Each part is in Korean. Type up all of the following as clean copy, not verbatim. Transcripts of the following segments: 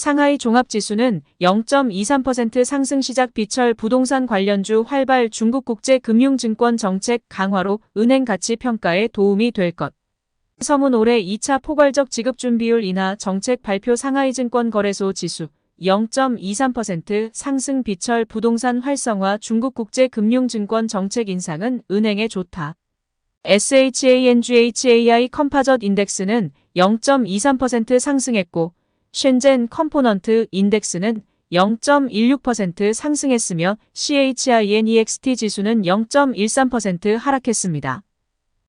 상하이 종합지수는 0.23% 상승. 시작. 비철 부동산 관련주 활발. 중국 국제금융증권 정책 강화로 은행 가치 평가에 도움이 될 것. 서문 올해 2차 포괄적 지급준비율 인하 정책 발표. 상하이증권 거래소 지수 0.23% 상승. 비철 부동산 활성화. 중국 국제금융증권 정책 인상은 은행에 좋다. SHANGHAI 컴파젓 인덱스는 0.23% 상승했고 셴젠 컴포넌트 인덱스는 0.16% 상승했으며 CHINEXT 지수는 0.13% 하락했습니다.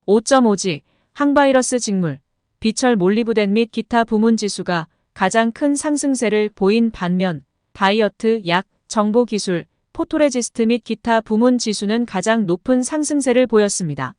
5.5지 항바이러스 직물, 비철 몰리브덴 및 기타 부문 지수가 가장 큰 상승세를 보인 반면 다이어트, 약, 정보기술, 포토레지스트 및 기타 부문 지수는 가장 높은 상승세를 보였습니다.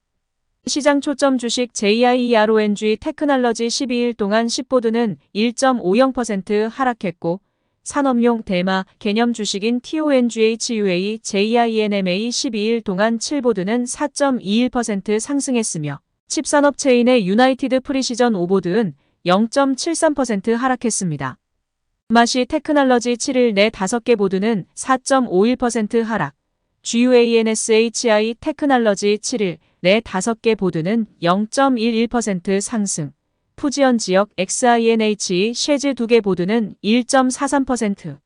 시장 초점 주식 JIERONG 테크놀로지 12일 동안 10보드는 1.50% 하락했고 산업용 대마 개념 주식인 TONGHUA JINMA 12일 동안 7보드는 4.21% 상승했으며 칩산업체인의 유나이티드 프리시전 5보드는 0.73% 하락했습니다. 마시 테크놀로지 7일 내 5개 보드는 4.51% 하락, GUANSHI 테크놀로지 7일 내 5개 보드는 0.11% 상승, 푸지언 지역 XINH 쉐즈 2개 보드는 1.43%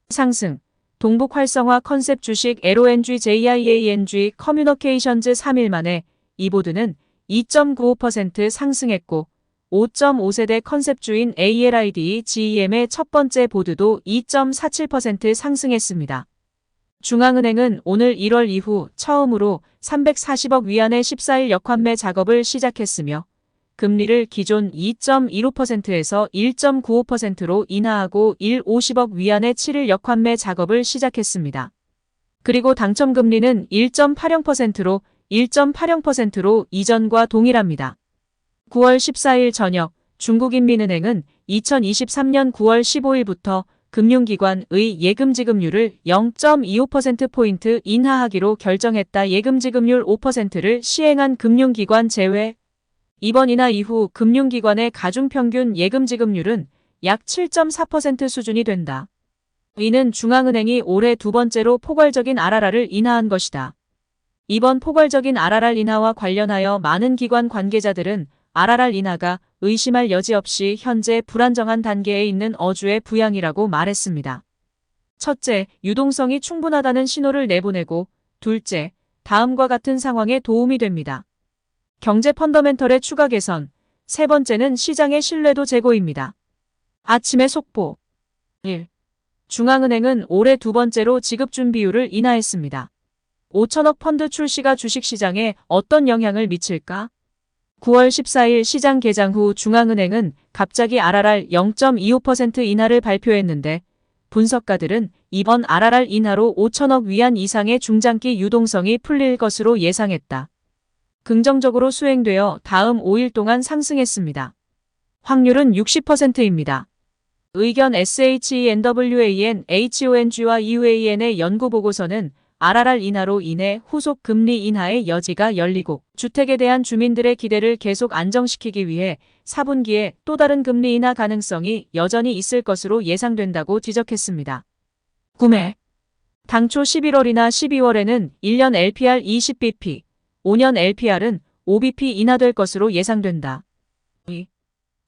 상승, 동북 활성화 컨셉 주식 LONG JIANG 커뮤니케이션즈 3일 만에 이 보드는 2.95% 상승했고 5.5세대 컨셉주인 ALID GEM의 첫 번째 보드도 2.47% 상승했습니다. 중앙은행은 오늘 1월 이후 처음으로 340억 위안의 14일 역환매 작업을 시작했으며 금리를 기존 2.15%에서 1.95%로 인하하고 150억 위안의 7일 역환매 작업을 시작했습니다. 그리고 당첨금리는 1.80%로 이전과 동일합니다. 9월 14일 저녁 중국인민은행은 2023년 9월 15일부터 금융기관의 예금지급률을 0.25%포인트 인하하기로 결정했다. 예금지급률 5%를 시행한 금융기관 제외. 이번 인하 이후 금융기관의 가중평균 예금지급률은 약 7.4% 수준이 된다. 이는 중앙은행이 올해 두 번째로 포괄적인 RRR을 인하한 것이다. 이번 포괄적인 RRR 인하와 관련하여 많은 기관 관계자들은 RRR 인하가 의심할 여지 없이 현재 불안정한 단계에 있는 어주의 부양이라고 말했습니다. 첫째, 유동성이 충분하다는 신호를 내보내고 둘째, 다음과 같은 상황에 도움이 됩니다. 경제 펀더멘털의 추가 개선, 세 번째는 시장의 신뢰도 제고입니다. 아침의 속보 1. 중앙은행은 올해 두 번째로 지급준비율을 인하했습니다. 5천억 펀드 출시가 주식시장에 어떤 영향을 미칠까? 9월 14일 시장 개장 후 중앙은행은 갑자기 RRR 0.25% 인하를 발표했는데 분석가들은 이번 RRR 인하로 5천억 위안 이상의 중장기 유동성이 풀릴 것으로 예상했다. 긍정적으로 수행되어 다음 5일 동안 상승했습니다. 확률은 60%입니다. 의견 SHENWAN, HONG와 EUAN의 연구보고서는 RRR 인하로 인해 후속 금리 인하의 여지가 열리고 주택에 대한 주민들의 기대를 계속 안정시키기 위해 4분기에 또 다른 금리 인하 가능성이 여전히 있을 것으로 예상된다고 지적했습니다. 구매 당초 11월이나 12월에는 1년 LPR 20bp, 5년 LPR은 5bp 인하될 것으로 예상된다. 이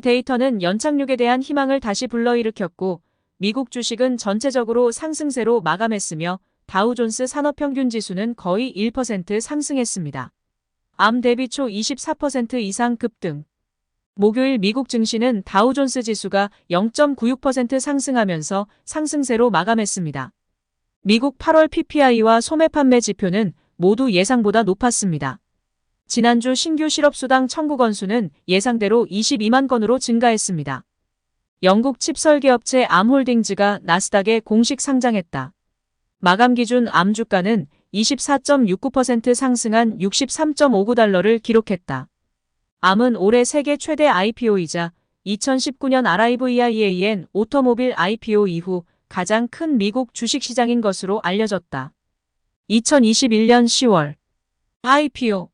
데이터는 연착륙에 대한 희망을 다시 불러일으켰고 미국 주식은 전체적으로 상승세로 마감했으며 다우존스 산업평균지수는 거의 1% 상승했습니다. 암 대비 초 24% 이상 급등. 목요일 미국 증시는 다우존스 지수가 0.96% 상승하면서 상승세로 마감했습니다. 미국 8월 PPI와 소매 판매 지표는 모두 예상보다 높았습니다. 지난주 신규 실업수당 청구 건수는 예상대로 22만 건으로 증가했습니다. 영국 칩 설계업체 암홀딩즈가 나스닥에 공식 상장했다. 마감 기준 암 주가는 24.69% 상승한 63.59달러를 기록했다. 암은 올해 세계 최대 IPO이자 2019년 RIVIAEN 오토모빌 IPO 이후 가장 큰 미국 주식시장인 것으로 알려졌다. 2021년 10월 IPO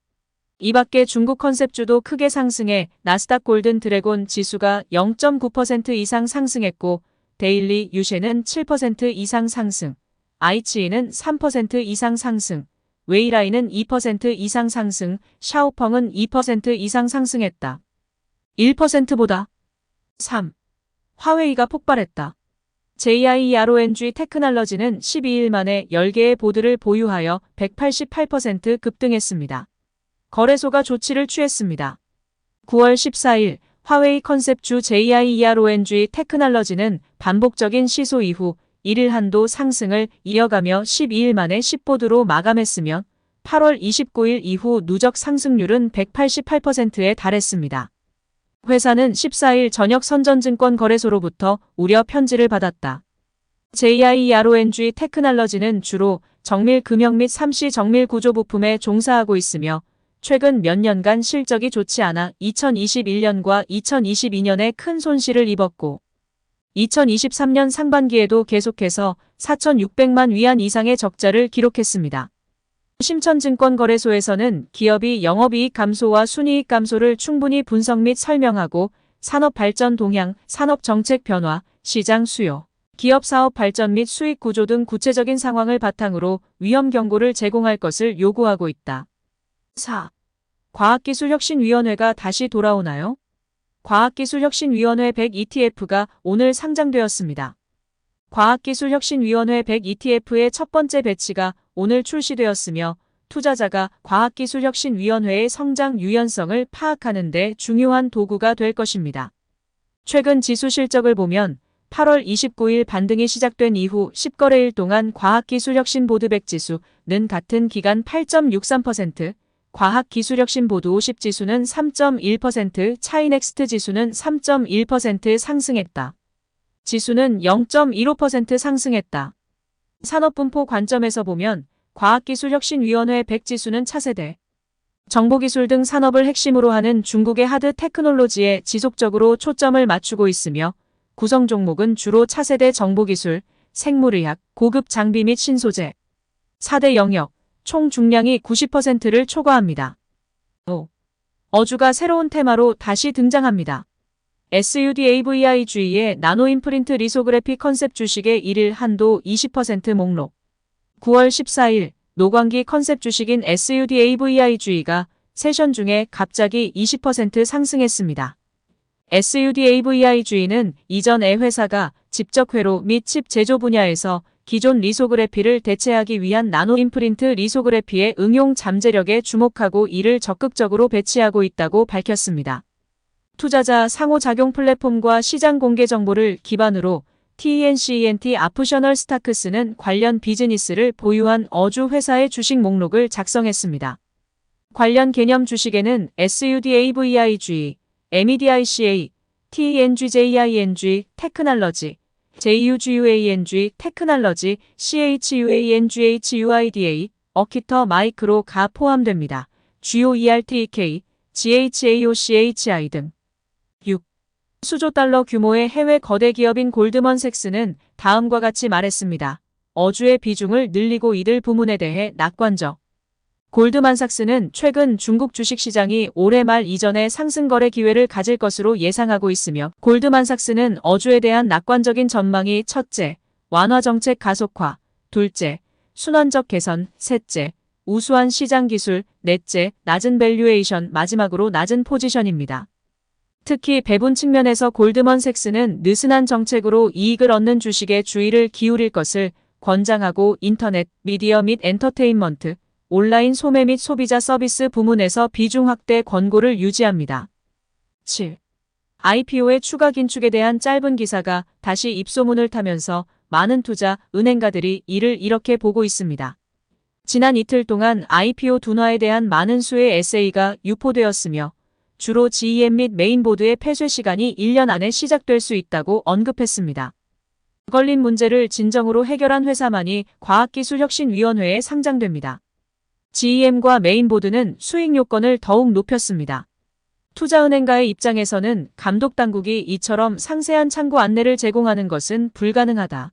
이 밖에 중국 컨셉주도 크게 상승해 나스닥 골든 드래곤 지수가 0.9% 이상 상승했고 데일리 유쉐는 7% 이상 상승, 아이치이는 3% 이상 상승, 웨이라이는 2% 이상 상승, 샤오펑은 2% 이상 상승했다. 1%보다 3. 화웨이가 폭발했다. JIRONG 테크놀로지는 12일 만에 10개의 보드를 보유하여 188% 급등했습니다. 거래소가 조치를 취했습니다. 9월 14일 화웨이 컨셉주 JIRONG 테크놀로지는 반복적인 시소 이후 1일 한도 상승을 이어가며 12일 만에 10보드로 마감했으며 8월 29일 이후 누적 상승률은 188%에 달했습니다. 회사는 14일 저녁 선전증권 거래소로부터 우려 편지를 받았다. JIRONG 테크놀로지는 주로 정밀 금형 및 3C 정밀 구조 부품에 종사하고 있으며 최근 몇 년간 실적이 좋지 않아 2021년과 2022년에 큰 손실을 입었고 2023년 상반기에도 계속해서 4,600만 위안 이상의 적자를 기록했습니다. 심천증권거래소에서는 기업이 영업이익 감소와 순이익 감소를 충분히 분석 및 설명하고 산업 발전 동향, 산업 정책 변화, 시장 수요, 기업 사업 발전 및 수익 구조 등 구체적인 상황을 바탕으로 위험 경고를 제공할 것을 요구하고 있다. 4. 과학기술혁신위원회가 다시 돌아오나요? 과학기술혁신위원회 100 ETF가 오늘 상장되었습니다. 과학기술혁신위원회 100 ETF의 첫 번째 배치가 오늘 출시되었으며 투자자가 과학기술혁신위원회의 성장 유연성을 파악하는 데 중요한 도구가 될 것입니다. 최근 지수 실적을 보면 8월 29일 반등이 시작된 이후 10거래일 동안 과학기술혁신보드100 지수는 같은 기간 8.63%, 과학기술혁신보드 50 지수는 3.1%, 차이넥스트 지수는 3.1% 상승했다. 지수는 0.15% 상승했다. 산업분포 관점에서 보면 과학기술혁신위원회 100 지수는 차세대, 정보기술 등 산업을 핵심으로 하는 중국의 하드 테크놀로지에 지속적으로 초점을 맞추고 있으며 구성 종목은 주로 차세대 정보기술, 생물의학, 고급 장비 및 신소재, 4대 영역, 총 중량이 90%를 초과합니다. 5. 어주가 새로운 테마로 다시 등장합니다. SUDAVIG의 나노임프린트 리소그래피 컨셉 주식의 1일 한도 20% 목록. 9월 14일 노광기 컨셉 주식인 SUDAVIG가 세션 중에 갑자기 20% 상승했습니다. SUDAVIG는 이전에 회사가 직접 회로 및 칩 제조 분야에서 기존 리소그래피를 대체하기 위한 나노임프린트 리소그래피의 응용 잠재력에 주목하고 이를 적극적으로 배치하고 있다고 밝혔습니다. 투자자 상호작용 플랫폼과 시장 공개 정보를 기반으로 TNCENT 아프셔널 스타크스는 관련 비즈니스를 보유한 어주 회사의 주식 목록을 작성했습니다. 관련 개념 주식에는 SUDAVIG, MEDICA, TNGJING, 테크놀로지, JUGUANG, 테크놀로지, CHUANGHUIDA, 어키터 마이크로가 포함됩니다. GOERTEK, GHAOCHI 등. 6. 수조 달러 규모의 해외 거대 기업인 골드먼색스는 다음과 같이 말했습니다. 어주의 비중을 늘리고 이들 부문에 대해 낙관적. 골드만삭스는 최근 중국 주식시장이 올해 말 이전에 상승 거래 기회를 가질 것으로 예상하고 있으며 골드만삭스는 어주에 대한 낙관적인 전망이 첫째, 완화 정책 가속화, 둘째, 순환적 개선, 셋째, 우수한 시장 기술, 넷째, 낮은 밸류에이션, 마지막으로 낮은 포지션입니다. 특히 배분 측면에서 골드먼색스는 느슨한 정책으로 이익을 얻는 주식에 주의를 기울일 것을 권장하고 인터넷, 미디어 및 엔터테인먼트, 온라인 소매 및 소비자 서비스 부문에서 비중 확대 권고를 유지합니다. 7. IPO의 추가 긴축에 대한 짧은 기사가 다시 입소문을 타면서 많은 투자, 은행가들이 이를 이렇게 보고 있습니다. 지난 이틀 동안 IPO 둔화에 대한 많은 수의 에세이가 유포되었으며 주로 GEM 및 메인보드의 폐쇄 시간이 1년 안에 시작될 수 있다고 언급했습니다. 걸린 문제를 진정으로 해결한 회사만이 과학기술혁신위원회에 상장됩니다. GEM과 메인보드는 수익 요건을 더욱 높였습니다. 투자은행가의 입장에서는 감독당국이 이처럼 상세한 참고 안내를 제공하는 것은 불가능하다.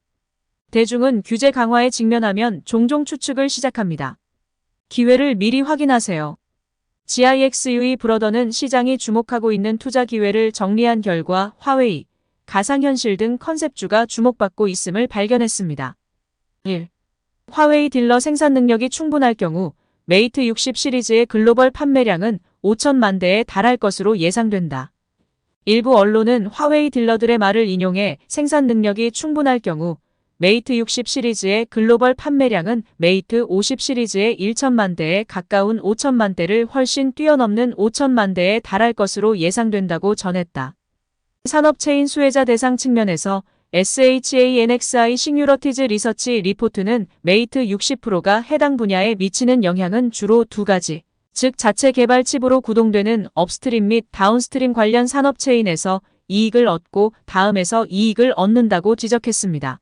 대중은 규제 강화에 직면하면 종종 추측을 시작합니다. 기회를 미리 확인하세요. GIXUE 브러더는 시장이 주목하고 있는 투자 기회를 정리한 결과 화웨이, 가상현실 등 컨셉주가 주목받고 있음을 발견했습니다. 1. 화웨이 딜러 생산 능력이 충분할 경우 메이트 60 시리즈의 글로벌 판매량은 5천만 대에 달할 것으로 예상된다. 일부 언론은 화웨이 딜러들의 말을 인용해 생산 능력이 충분할 경우 메이트 60 시리즈의 글로벌 판매량은 메이트 50 시리즈의 1천만 대에 가까운 5천만 대를 훨씬 뛰어넘는 5천만 대에 달할 것으로 예상된다고 전했다. 산업체인 수혜자 대상 측면에서 SHANXI 싱유러티즈 리서치 리포트는 메이트 60 프로가 해당 분야에 미치는 영향은 주로 두 가지, 즉 자체 개발 칩으로 구동되는 업스트림 및 다운스트림 관련 산업체인에서 이익을 얻고 다음에서 이익을 얻는다고 지적했습니다.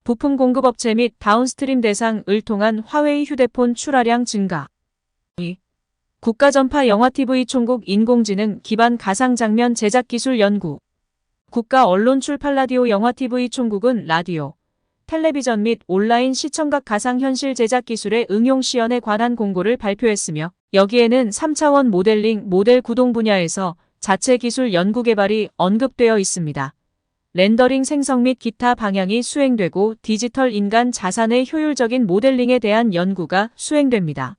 부품 공급업체 및 다운스트림 대상을 통한 화웨이 휴대폰 출하량 증가. 2. 국가전파 영화-TV 총국 인공지능 기반 가상장면 제작기술 연구. 국가언론 출판 라디오 영화-TV 총국은 라디오, 텔레비전 및 온라인 시청각 가상현실 제작 기술의 응용 시연에 관한 공고를 발표했으며 여기에는 3차원 모델링, 모델 구동 분야에서 자체 기술 연구 개발이 언급되어 있습니다. 렌더링 생성 및 기타 방향이 수행되고 디지털 인간 자산의 효율적인 모델링에 대한 연구가 수행됩니다.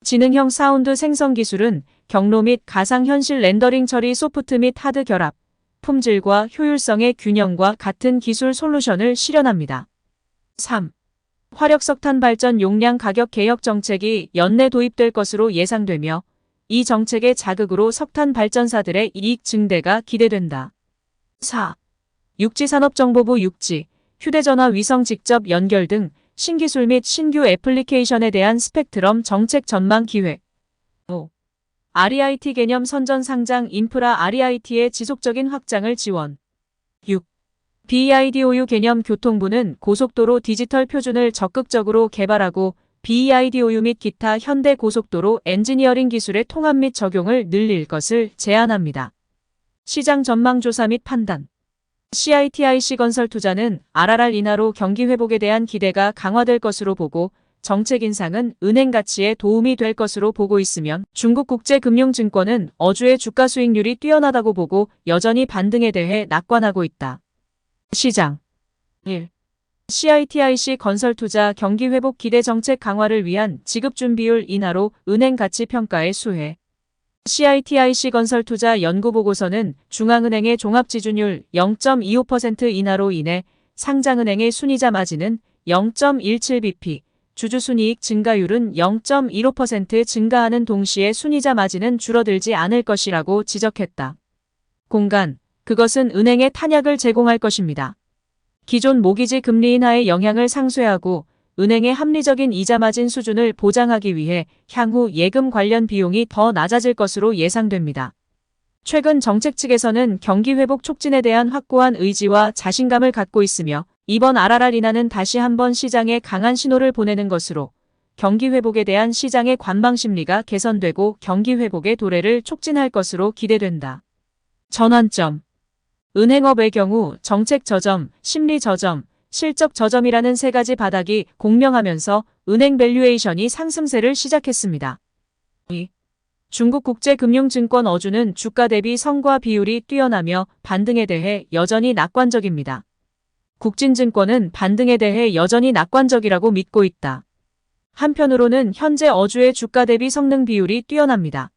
지능형 사운드 생성 기술은 경로 및 가상현실 렌더링 처리 소프트 및 하드 결합, 품질과 효율성의 균형과 같은 기술 솔루션을 실현합니다. 3. 화력석탄 발전 용량 가격 개혁 정책이 연내 도입될 것으로 예상되며 이 정책의 자극으로 석탄 발전사들의 이익 증대가 기대된다. 4. 육지산업정보부 육지, 휴대전화 위성 직접 연결 등 신기술 및 신규 애플리케이션에 대한 스펙트럼 정책 전망 기획. 5. REIT 개념 선전 상장 인프라 REIT의 지속적인 확장을 지원. 6. BEIDOU 개념 교통부는 고속도로 디지털 표준을 적극적으로 개발하고 BEIDOU 및 기타 현대 고속도로 엔지니어링 기술의 통합 및 적용을 늘릴 것을 제안합니다. 시장 전망 조사 및 판단. CITIC 건설 투자는 RRR 인하로 경기 회복에 대한 기대가 강화될 것으로 보고 정책 인상은 은행 가치에 도움이 될 것으로 보고 있으면 중국국제금융증권은 어주의 주가 수익률이 뛰어나다고 보고 여전히 반등에 대해 낙관하고 있다. 시장 1. CITIC 건설 투자 경기 회복 기대 정책 강화를 위한 지급 준비율 인하로 은행 가치 평가의 수혜. CITIC 건설 투자 연구보고서는 중앙은행의 종합지준율 0.25% 인하로 인해 상장은행의 순이자 마진은 0.17bp, 주주순이익 증가율은 0.15% 증가하는 동시에 순이자 마진은 줄어들지 않을 것이라고 지적했다. 공간, 그것은 은행에 탄약을 제공할 것입니다. 기존 모기지 금리 인하의 영향을 상쇄하고 은행의 합리적인 이자 마진 수준을 보장하기 위해 향후 예금 관련 비용이 더 낮아질 것으로 예상됩니다. 최근 정책 측에서는 경기 회복 촉진에 대한 확고한 의지와 자신감을 갖고 있으며 이번 RRR 인하는 다시 한번 시장에 강한 신호를 보내는 것으로 경기 회복에 대한 시장의 관망 심리가 개선되고 경기 회복의 도래를 촉진할 것으로 기대된다. 전환점. 은행업의 경우 정책 저점, 심리 저점, 실적 저점이라는 세 가지 바닥이 공명하면서 은행 밸류에이션이 상승세를 시작했습니다. 2. 중국국제금융증권 어주는 주가 대비 성과 비율이 뛰어나며 반등에 대해 여전히 낙관적입니다. 국진증권은 반등에 대해 여전히 낙관적이라고 믿고 있다. 한편으로는 현재 어주의 주가 대비 성능 비율이 뛰어납니다.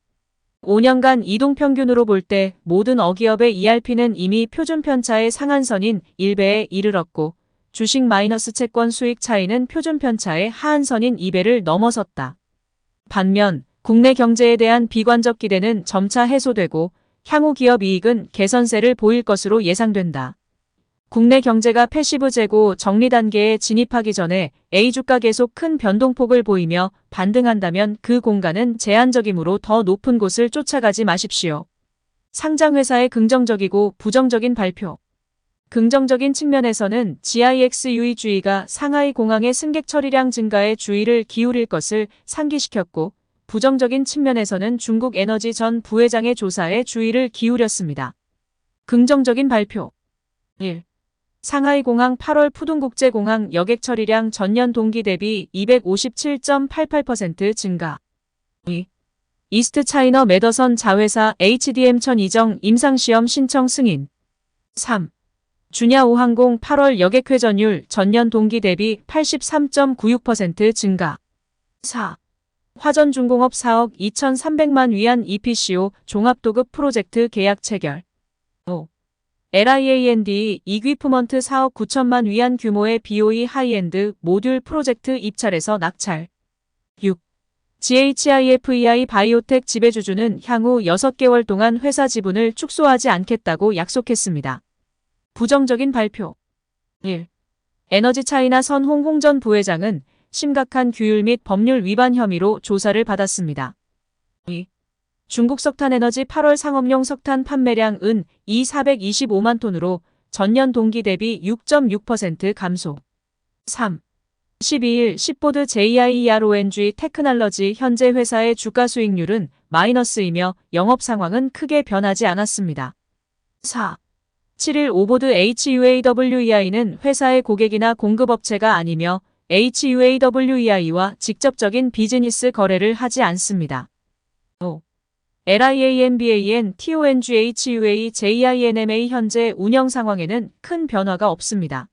5년간 이동평균으로 볼 때 모든 어기업의 ERP는 이미 표준 편차의 상한선인 1배에 이르렀고 주식 마이너스 채권 수익 차이는 표준 편차의 하한선인 2배를 넘어섰다. 반면 국내 경제에 대한 비관적 기대는 점차 해소되고 향후 기업 이익은 개선세를 보일 것으로 예상된다. 국내 경제가 패시브 재고 정리 단계에 진입하기 전에 A주가 계속 큰 변동폭을 보이며 반등한다면 그 공간은 제한적이므로 더 높은 곳을 쫓아가지 마십시오. 상장회사의 긍정적이고 부정적인 발표. 긍정적인 측면에서는 GIX 유의주의가 상하이 공항의 승객 처리량 증가에 주의를 기울일 것을 상기시켰고 부정적인 측면에서는 중국 에너지 전 부회장의 조사에 주의를 기울였습니다. 긍정적인 발표. 1. 상하이 공항 8월 푸둥국제공항 여객 처리량 전년 동기 대비 257.88% 증가. 2. 이스트 차이너 매더선 자회사 HDM 천 이정 임상시험 신청 승인. 3. 준야오항공 8월 여객회전율 전년 동기 대비 83.96% 증가. 4. 화전중공업 4억 2,300만 위안 EPCO 종합도급 프로젝트 계약 체결. 5. LIAND 이퀴프먼트 4억 9천만 위안 규모의 BOE 하이엔드 모듈 프로젝트 입찰에서 낙찰. 6. GHIFEI 바이오텍 지배주주는 향후 6개월 동안 회사 지분을 축소하지 않겠다고 약속했습니다. 부정적인 발표. 1. 에너지차이나 선홍홍 전 부회장은 심각한 규율 및 법률 위반 혐의로 조사를 받았습니다. 2. 중국 석탄에너지 8월 상업용 석탄 판매량은 425만 톤으로 전년 동기 대비 6.6% 감소. 3. 12일 시포드 JIERONG 테크놀로지 현재 회사의 주가 수익률은 마이너스이며 영업 상황은 크게 변하지 않았습니다. 4. 7일 오보드 HUAWEI는 회사의 고객이나 공급업체가 아니며 HUAWEI와 직접적인 비즈니스 거래를 하지 않습니다. 5. LIANBAN TONGHUA JINMA 현재 운영 상황에는 큰 변화가 없습니다.